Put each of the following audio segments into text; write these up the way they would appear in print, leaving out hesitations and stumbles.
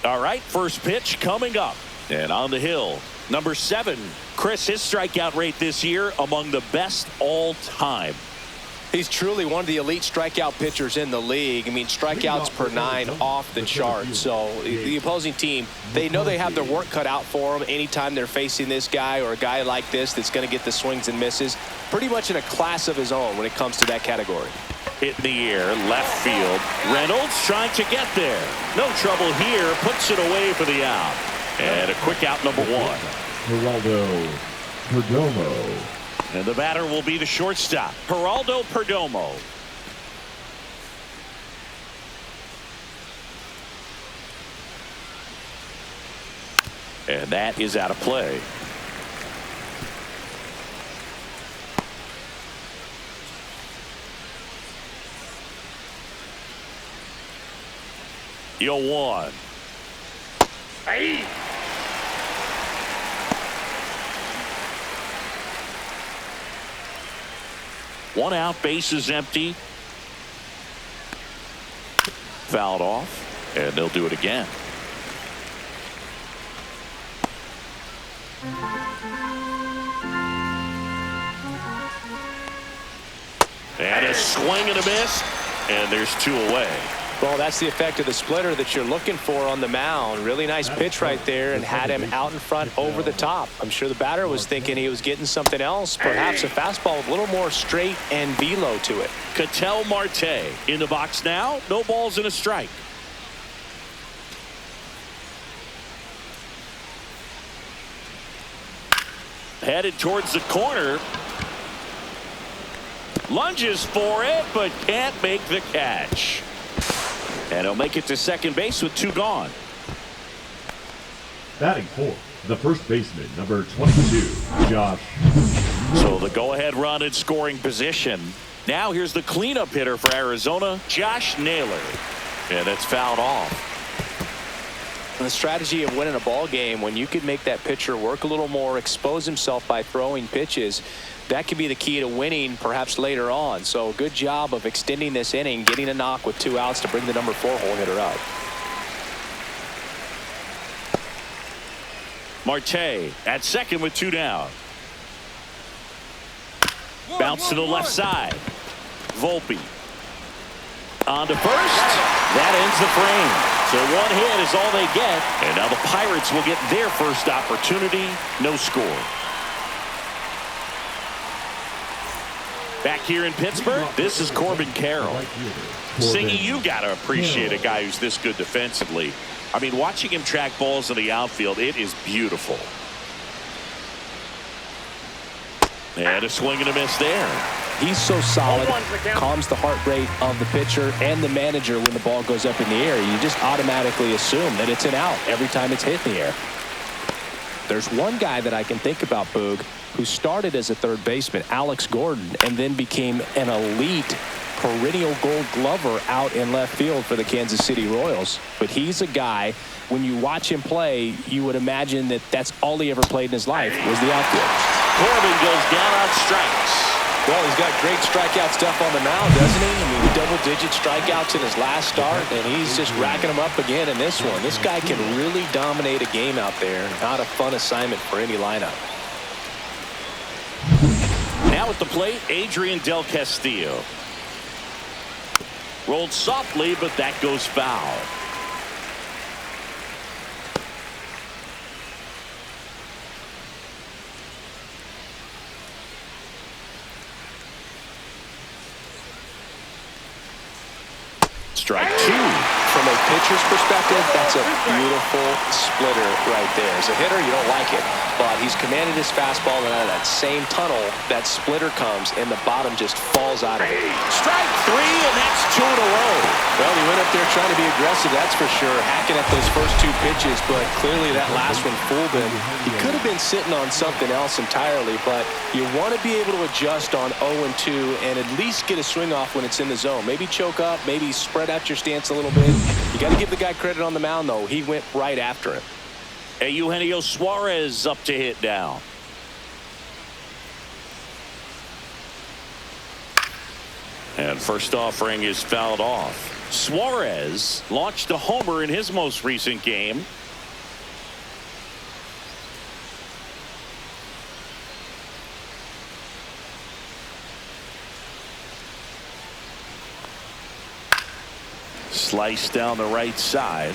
All right, first pitch coming up. And on the hill, number 7. Chris, his strikeout rate this year among the best all time. He's truly one of the elite strikeout pitchers in the league. I mean, strikeouts per 9 off the chart. So the opposing team, they know they have their work cut out for them anytime they're facing this guy or a guy like this that's going to get the swings and misses. Pretty much in a class of his own when it comes to that category. Hit in the air, left field. Reynolds trying to get there. No trouble here. Puts it away for the out. And a quick out, number 1. Geraldo Perdomo. And the batter will be the shortstop, Geraldo Perdomo. And that is out of play. Yo, 1. Hey. One out, base is empty. Fouled off, and they'll do it again. And a swing and a miss, and there's 2 away. Well, that's the effect of the splitter that you're looking for on the mound. Really nice pitch right there and had him out in front over the top. I'm sure the batter was thinking he was getting something else, perhaps a fastball with a little more straight and velo to it. Ketel Marte in the box now. No balls and a strike. Headed towards the corner. Lunges for it, but can't make the catch. And he'll make it to second base with 2 gone. Batting fourth, the first baseman, number 22, Josh. So the go-ahead run in scoring position. Now here's the cleanup hitter for Arizona, Josh Naylor. And it's fouled off. And the strategy of winning a ball game, when you could make that pitcher work a little more, expose himself by throwing pitches, that could be the key to winning perhaps later on. So good job of extending this inning, getting a knock with 2 outs to bring the number 4 hole hitter up. Marte at second with 2 down. Bounce to the left side. Volpe on to first. That ends the frame. So 1 hit is all they get. And now the Pirates will get their first opportunity. No score. Back here in Pittsburgh, this is Corbin Carroll. Singy, you got to appreciate a guy who's this good defensively. I mean, watching him track balls in the outfield, it is beautiful. And a swing and a miss there. He's so solid, calms the heart rate of the pitcher and the manager when the ball goes up in the air. You just automatically assume that it's an out every time it's hit in the air. There's one guy that I can think about, Boog, who started as a third baseman, Alex Gordon, and then became an elite perennial Gold Glover out in left field for the Kansas City Royals. But he's a guy, when you watch him play, you would imagine that that's all he ever played in his life was the outfield. Corbin goes down on strikes. Well, he's got great strikeout stuff on the mound, doesn't he? I mean, double-digit strikeouts in his last start, and he's just racking them up again in this one. This guy can really dominate a game out there. Not a fun assignment for any lineup. Now at the plate, Adrian Del Castillo. Rolled softly, but that goes foul. Strike 2. From a pitcher's perspective, that's a beautiful splitter right there. As a hitter, you don't like it, but he's commanded his fastball, and out of that same tunnel, that splitter comes, and the bottom just falls out of it. Strike 3, and that's 2 in a row. Well, he went up there trying to be aggressive, that's for sure, hacking at those first 2 pitches, but clearly that last one fooled him. He could have been sitting on something else entirely, but you want to be able to adjust on 0-2 and at least get a swing off when it's in the zone. Maybe choke up, maybe spread out your stance a little bit. You got to give the guy credit on the mound, though. He went right after him. Eugenio Suarez up to hit down. And first offering is fouled off. Suarez launched a homer in his most recent game. Slice down the right side.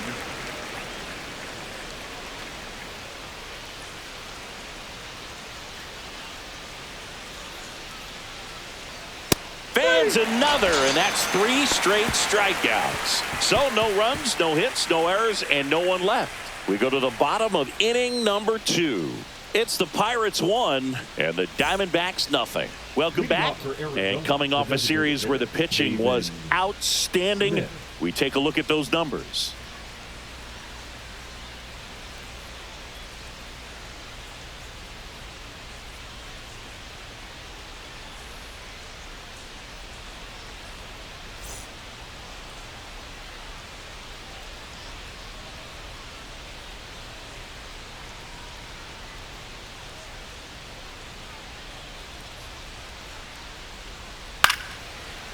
Fans another, and that's 3 straight strikeouts. So no runs, no hits, no errors, and no one left. We go to the bottom of inning number 2. It's the Pirates 1 and the Diamondbacks nothing. Welcome back. And coming off a series where the pitching was outstanding, we take a look at those numbers.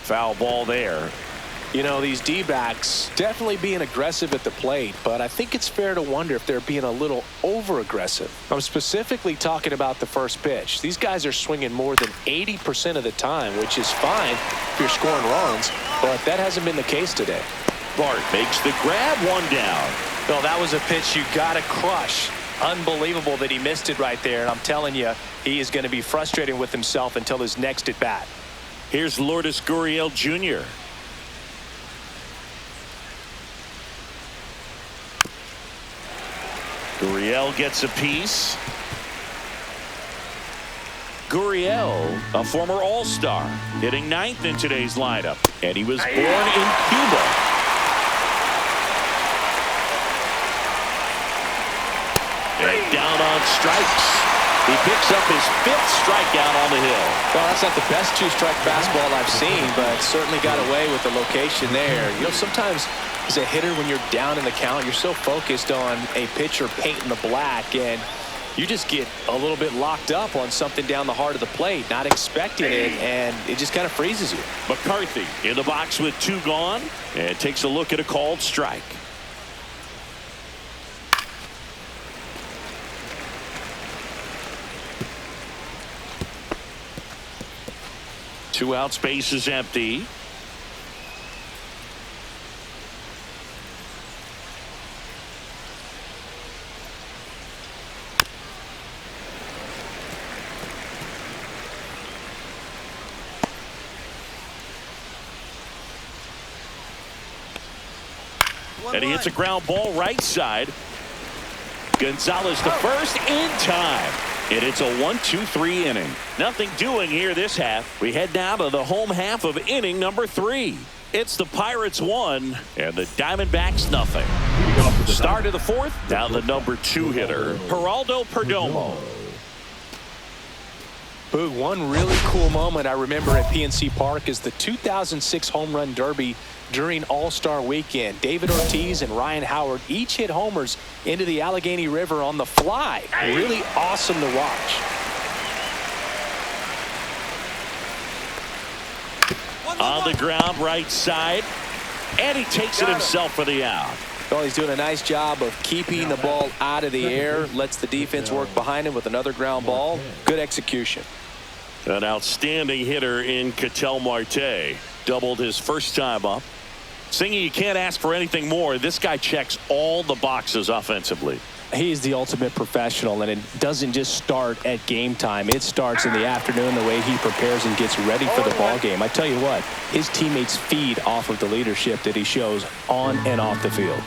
Foul ball there. You know, these D-backs definitely being aggressive at the plate, but I think it's fair to wonder if they're being a little over-aggressive. I'm specifically talking about the first pitch. These guys are swinging more than 80% of the time, which is fine if you're scoring runs, but that hasn't been the case today. Bart makes the grab, 1 down. Well, that was a pitch you got to crush. Unbelievable that he missed it right there, and I'm telling you, he is going to be frustrated with himself until his next at-bat. Here's Lourdes Gurriel Jr. Gurriel gets a piece. Gurriel, a former All-Star, hitting 9th in today's lineup. And he was born in Cuba. And down on strikes. He picks up his 5th strikeout on the hill. Well, that's not the best 2-strike fastball I've seen, but certainly got away with the location there. You know, sometimes as a hitter, when you're down in the count, you're so focused on a pitcher painting the black, and you just get a little bit locked up on something down the heart of the plate, not expecting it, and it just kind of freezes you. McCarthy in the box with 2 gone, and takes a look at a called strike. Two out, space is empty. And he hits a ground ball right side. Gonzalez to first in time. And it's a 1-2-3 inning. Nothing doing here this half. We head now to the home half of inning number 3. It's the Pirates 1 and the Diamondbacks nothing. Start of the 4th. Now the number 2 hitter, Geraldo Perdomo. Boog, one really cool moment I remember at PNC Park is the 2006 Home Run Derby during All-Star Weekend. David Ortiz and Ryan Howard each hit homers into the Allegheny River on the fly. Really awesome to watch. On the ground, right side, and he takes it himself for the out. Well, he's doing a nice job of keeping the ball out of the air, lets the defense work behind him with another ground ball. Good execution. An outstanding hitter in Ketel Marte. Doubled his first time up. Singy, you can't ask for anything more. This guy checks all the boxes offensively. He's the ultimate professional, and it doesn't just start at game time. It starts in the afternoon, the way he prepares and gets ready for the ball game. I tell you what, his teammates feed off of the leadership that he shows on and off the field.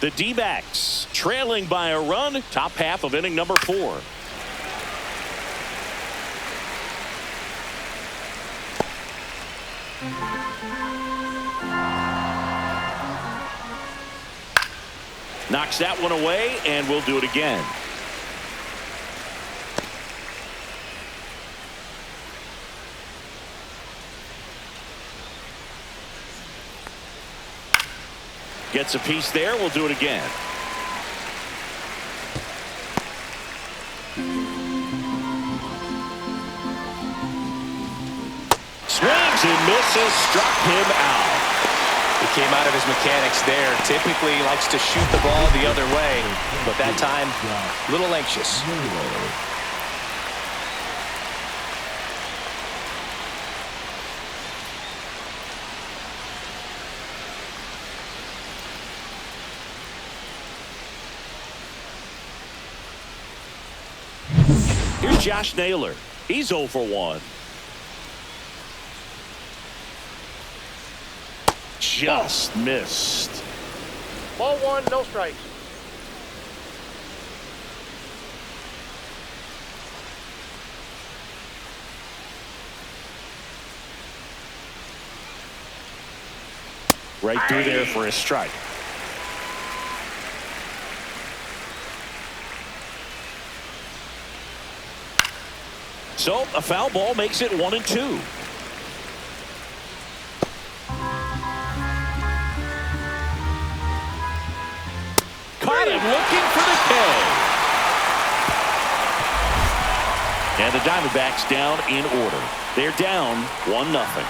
The D-backs trailing by a run, top half of inning number 4. Knocks that one away, and we'll do it again. Gets a piece there. We'll do it again. misses, struck him out. He came out of his mechanics there. Typically he likes to shoot the ball the other way, but that time, a little anxious. Here's Josh Naylor. He's 0 for 1. Just missed. Ball 1, no strikes. Right through there for a strike. So a foul ball makes it 1-2. Caught him looking for the K. And the Diamondbacks down in order. They're down 1-0.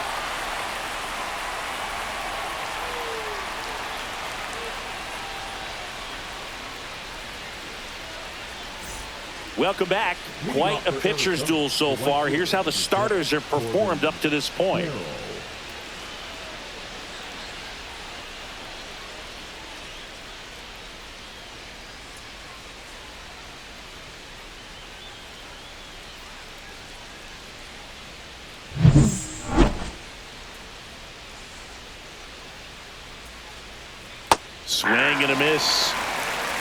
Welcome back. Quite a pitcher's duel so far. Here's how the starters have performed up to this point. Swing and a miss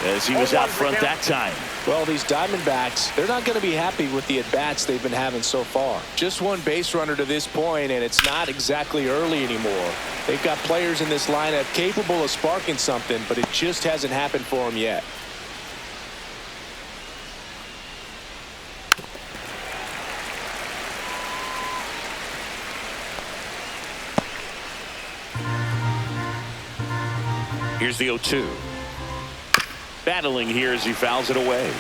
as he was out front that time. Well, these Diamondbacks, they're not going to be happy with the at-bats they've been having so far. Just one base runner to this point, and it's not exactly early anymore. They've got players in this lineup capable of sparking something, but it just hasn't happened for them yet. Here's the 0-2. Battling here as he fouls it away.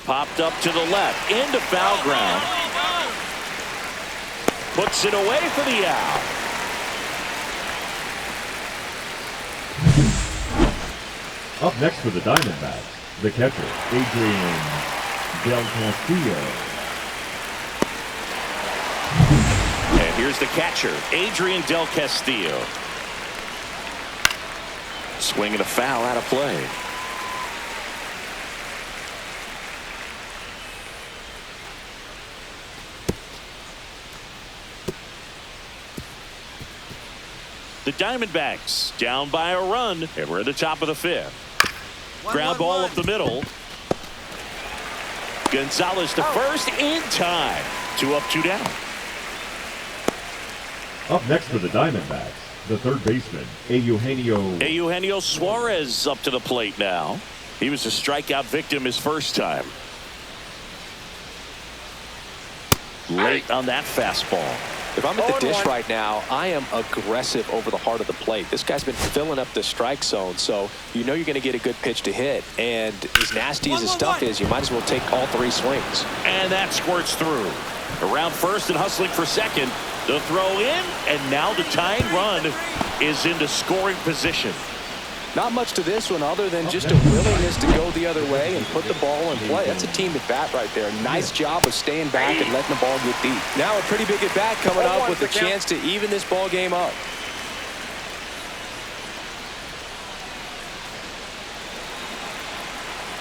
Popped up to the left into foul ground. Puts it away for the out. Up next for the Diamondbacks, the catcher, Adrian Del Castillo. And here's the catcher, Adrian Del Castillo. Swinging a foul out of play. The Diamondbacks down by a run, and we're at the top of the 5th. Ground ball up the middle. Gonzalez to first in time. 2 up, 2 down. Up next for the Diamondbacks, the third baseman, Eugenio Suarez up to the plate now. He was a strikeout victim his first time. Late on that fastball. If I'm at the dish right now, I am aggressive over the heart of the plate. This guy's been filling up the strike zone, so you know you're going to get a good pitch to hit. And as nasty as his stuff is, you might as well take all 3 swings. And that squirts through. Around first and hustling for second. The throw in, and now the tying run is into scoring position. Not much to this one other than just a willingness to go the other way and put the ball in play. That's a team at bat right there. Nice job of staying back and letting the ball get deep. Now a pretty big at bat coming up with a chance to even this ball game up.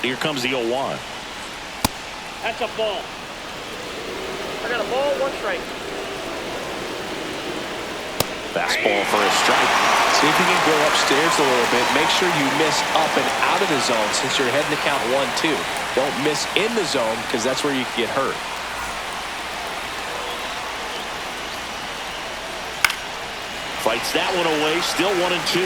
Here comes the 0-1. That's a ball. I got a ball, 1 strike. Fastball for a strike. See if you can go upstairs a little bit. Make sure you miss up and out of the zone since you're heading to count 1-2. Don't miss in the zone because that's where you can get hurt. Fights that one away. Still 1-2.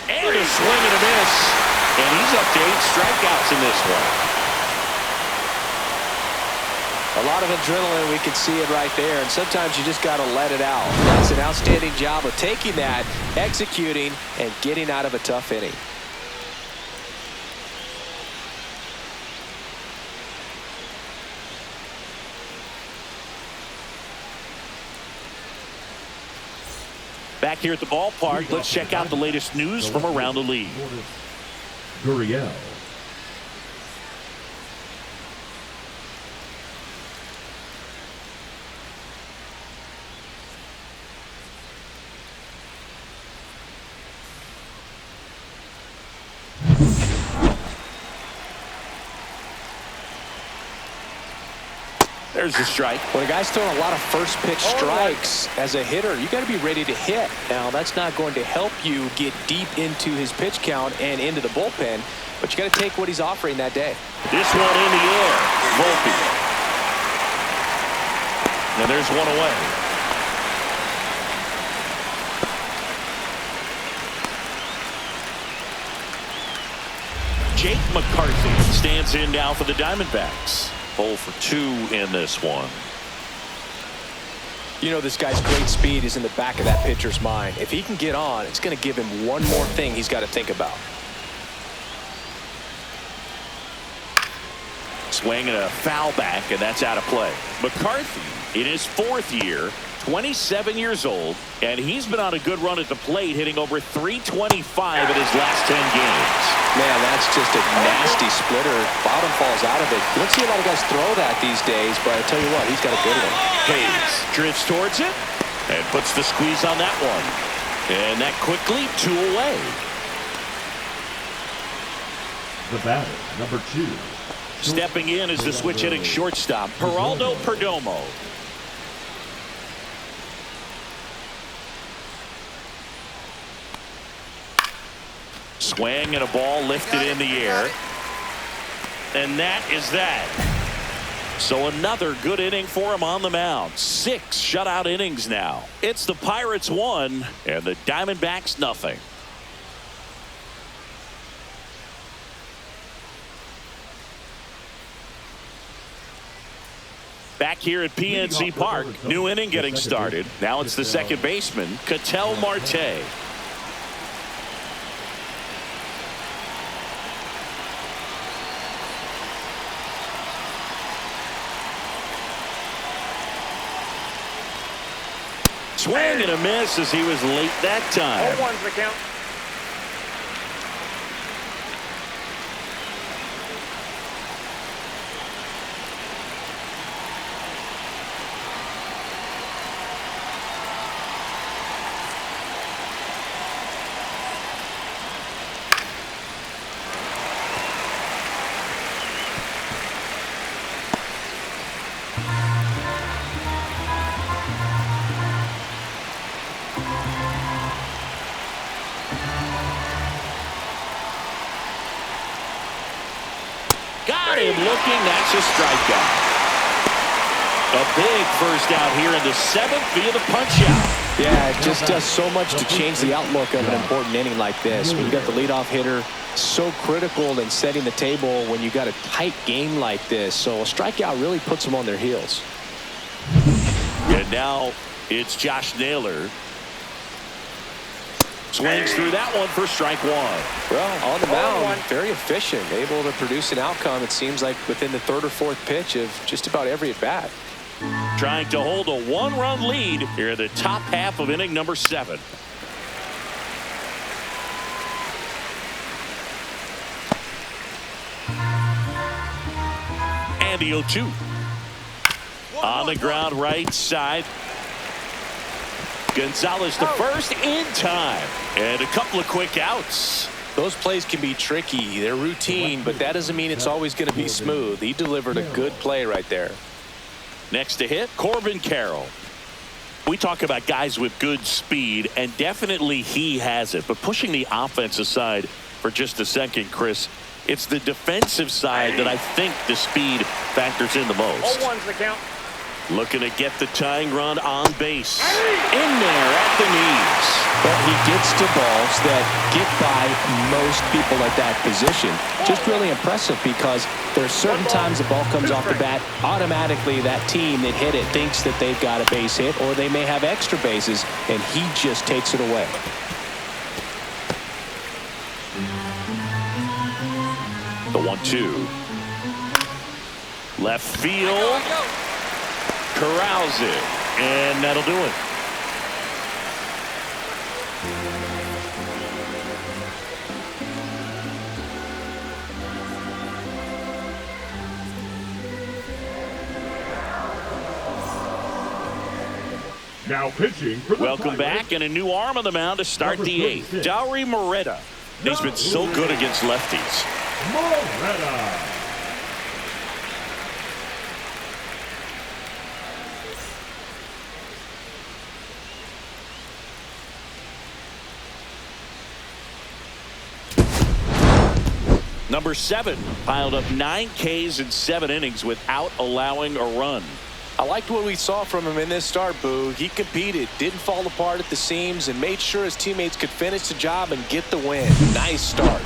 And a swing and a miss. And he's up to 8 strikeouts in this one. A lot of adrenaline, we can see it right there, and sometimes you just got to let it out. That's an outstanding job of taking that, executing, and getting out of a tough inning. Back here at the ballpark, let's check out the latest news from around the league. Gurriel. There's the strike. When a guy's throwing a lot of first pitch strikes as a hitter, you got to be ready to hit. Now, that's not going to help you get deep into his pitch count and into the bullpen, but you got to take what he's offering that day. This one in the air. Volpe. Now there's one away. Jake McCarthy stands in now for the Diamondbacks. 0 for 2 in this one. You know, this guy's great speed is in the back of that pitcher's mind. If he can get on, it's going to give him one more thing he's got to think about. Swing and a foul back, and that's out of play. McCarthy in his 4th year, 27 years old, and he's been on a good run at the plate, hitting over .325 in his last 10 games. Man, that's just a nasty splitter. Bottom falls out of it. You don't see a lot of guys throw that these days, but I tell you what, he's got a good one. Hayes drifts towards it and puts the squeeze on that one. And that quickly 2 away. The batter, number 2. Stepping in is the switch hitting shortstop, Geraldo Perdomo. Swing and a ball lifted in the air. And that is that. So another good inning for him on the mound. 6 shutout innings now. It's the Pirates 1 and the Diamondbacks nothing. Back here at PNC Park, new inning getting started. Now it's the second baseman, Ketel Marte. Swing and a miss as he was late that time. 0-1's the count. Got him looking. That's a strikeout. A big first out here in the 7th via the punch out. Yeah, it just does so much to change the outlook of an important inning like this. When you got the leadoff hitter, so critical in setting the table when you got a tight game like this. So a strikeout really puts them on their heels. And now it's Josh Naylor. Swings through that one for strike 1. Well, on the mound, very efficient, able to produce an outcome, it seems like, within the 3rd or 4th pitch of just about every at-bat. Trying to hold a 1-run lead here in the top half of inning number 7. And the 0-2. On the ground right side. Gonzalez to first in time. And a couple of quick outs. Those plays can be tricky. They're routine, but that doesn't mean it's always going to be smooth. He delivered a good play right there. Next to hit, Corbin Carroll. We talk about guys with good speed, and definitely he has it. But pushing the offense aside for just a second, Chris, it's the defensive side that I think the speed factors in the most. 0-1's the count. Looking to get the tying run on base. In there at the knees. Well, he gets to balls that get by most people at that position. Just really impressive because there are certain times the ball comes off the bat, automatically that team that hit it thinks that they've got a base hit or they may have extra bases, and he just takes it away. The 1-2. Left field. Corrals it. And that'll do it. Now pitching for the Welcome back, and a new arm on the mound to start the 8th. Dauri Moreta. He's been so good against lefties. Moreta. Number 7 piled up 9 Ks in 7 innings without allowing a run. I liked what we saw from him in this start, Boo. He competed, didn't fall apart at the seams, and made sure his teammates could finish the job and get the win. Nice start.